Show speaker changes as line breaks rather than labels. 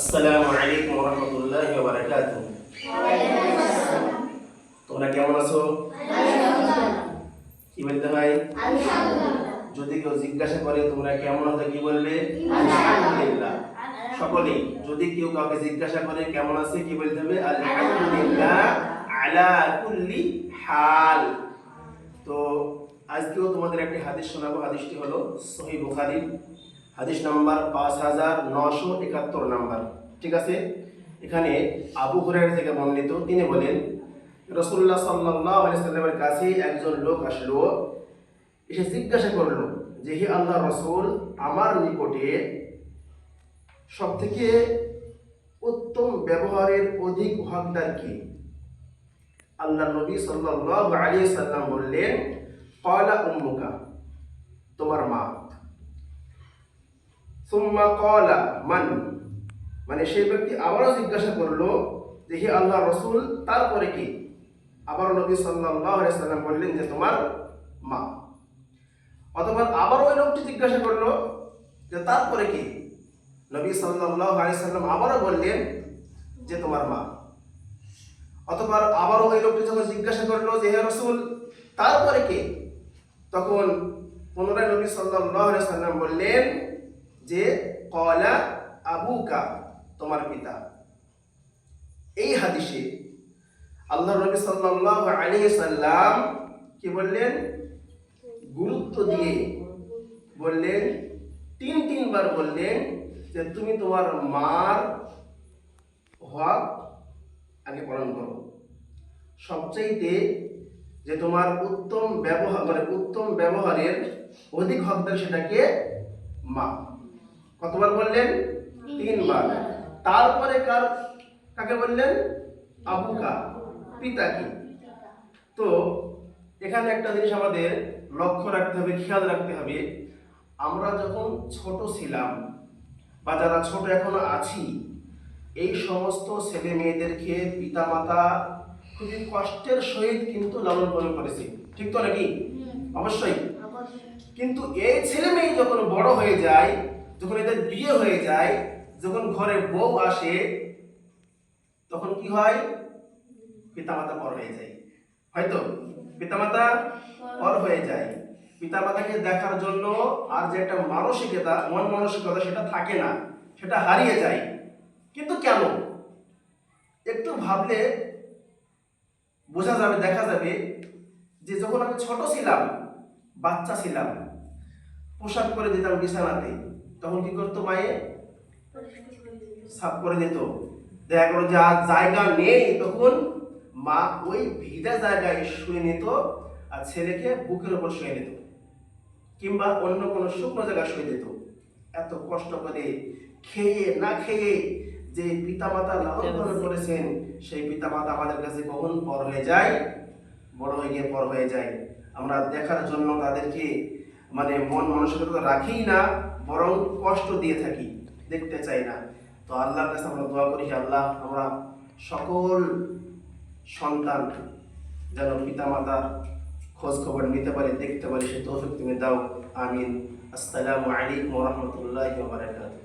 আসসালামু আলাইকুম ওয়া রাহমাতুল্লাহি ওয়া বারাকাতুহু। তোমরা কেমন আছো? কি বলতে হয়? যদি কেউ জিজ্ঞাসা করে তোমরা কেমন আছো কি বলবে? আলহামদুলিল্লাহ। সকলেই যদি কেউ কাউকে জিজ্ঞাসা করে কেমন আছে কি বলতে হবে? আলহামদুলিল্লাহ আলা কুল্লি হাল। তো আজকেও তোমাদের একটি হাদিস শোনাবো। হাদিসটি হলো সহিহ বুখারী, হাদিস নাম্বার 5971 নাম্বার। ঠিক আছে, এখানে আবু হুরায়রা থেকে বর্ণিত। তিনি বলেন, রাসূলুল্লাহ সাল্লাল্লাহু আলাইহি সাল্লামের কাছে একজন লোক আসলো, এসে জিজ্ঞাসা করলো যে হে আল্লাহর রাসূল, আমার নিকটে সবথেকে উত্তম ব্যবহারের অধিক হকদার কে? আল্লাহর নবী সাল্লাল্লাহু আলাইহি সাল্লাম বললেন, ক্বালা উম্মুকা, তোমার মা। সুম্মা ক্বালা মান, মানে সেই ব্যক্তি আবারও জিজ্ঞাসা করলো যে হে আল্লাহর রাসূল, তারপরে কি? আবার নবী সাল্লাল্লাহু আলাইহি সাল্লাম বললেন যে তোমার মা। অতঃপর আবার ওই লোকটি জিজ্ঞাসা করলো যে তারপরে কি? নবী সাল্লাল্লাহু আলাইহি সাল্লাম আবারও বললেন যে তোমার মা। অতঃপর আবারও ওই লোকটি যখন জিজ্ঞাসা করলো যে হে রাসূল, তারপরে কি? তখন পুনরায় নবী সাল্লাল্লাহু আলাইহি সাল্লাম বললেন যে ক্বালা আবুকা, তোমার পিতা। এই হাদিসে আল্লাহর নবী সাল্লাল্লাহু আলাইহি সাল্লাম কি বললেন? গুরুত্ব দিয়ে বললেন, তিনবার বললেন যে তুমি তোমার মার হক আগে পালন করো। সবচাইতে যে তোমার উত্তম ব্যবহার, মানে উত্তম ব্যবহারের অধিক হকদার সেটাকে মা। কতবার বললেন? 3 বার। তারপরে কাকে বললেন? আবুকা, পিতাকে। তো এখানে একটা জিনিস আমাদের লক্ষ্য রাখতে হবে, খেয়াল রাখতে হবে, আমরা যখন ছোট ছিলাম বা যারা ছোট এখনো আছি, এই সমস্ত ছেলে মেয়েদেরকে পিতামাতা খুবই কষ্টের সহিত কিন্তু লালন পালন করেছে। ঠিক তো নাকি? অবশ্যই। কিন্তু এই ছেলে মেয়ে যখন বড় হয়ে যায়, যখন এদের বিয়ে হয়ে যায়, যখন ঘরে বউ আসে, তখন কি হয়? পিতামাতা পর হয়ে যায়। হয়তো পিতামাতা পর হয়ে যায়। পিতামাতাকে দেখার জন্য আর যে একটা মানসিকতা, মন মানসিকতা, সেটা থাকে না, সেটা হারিয়ে যায়। কিন্তু কেন? একটু ভাবলে বোঝা যাবে, দেখা যাবে যে যখন আমি ছোট ছিলাম, বাচ্চা ছিলাম, পোশাক করে দিতাম বিছানাতে, তখন কি করতো? মায়ে সাফ করে দিত। দেখা গেল যে আর জায়গা নেই, তখন মা ওই ভিজা জায়গায় শুয়ে নিত আর ছেলেকে বুকের উপর শুয়ে নিত, কিংবা অন্য কোনো শুকনো জায়গায় শুয়ে দিত। এত কষ্ট করে খেয়ে না খেয়ে যে পিতামাতা লালন পালন করেছেন, সেই পিতামাতা আমাদের কাছে কখন পর হয়ে যায়? বড় হয়ে গিয়ে পর হয়ে যায়। আমরা দেখার জন্য তাদেরকে মানে মন মানসিকতা রাখি না, বরং কষ্ট দিয়ে থাকি, দেখতে চাই না। তো আল্লাহর কাছে আমরা দোয়া করি, আল্লাহ আমরা সকল সন্তান যেন পিতামাতার খোঁজ খবর নিতে পারি, দেখতে পারি, সে তৌফিক তুমি দাও। আমিন। আসসালামু আলাইকুম ওয়া রাহমাতুল্লাহি ওয়া বারাকাতুহু।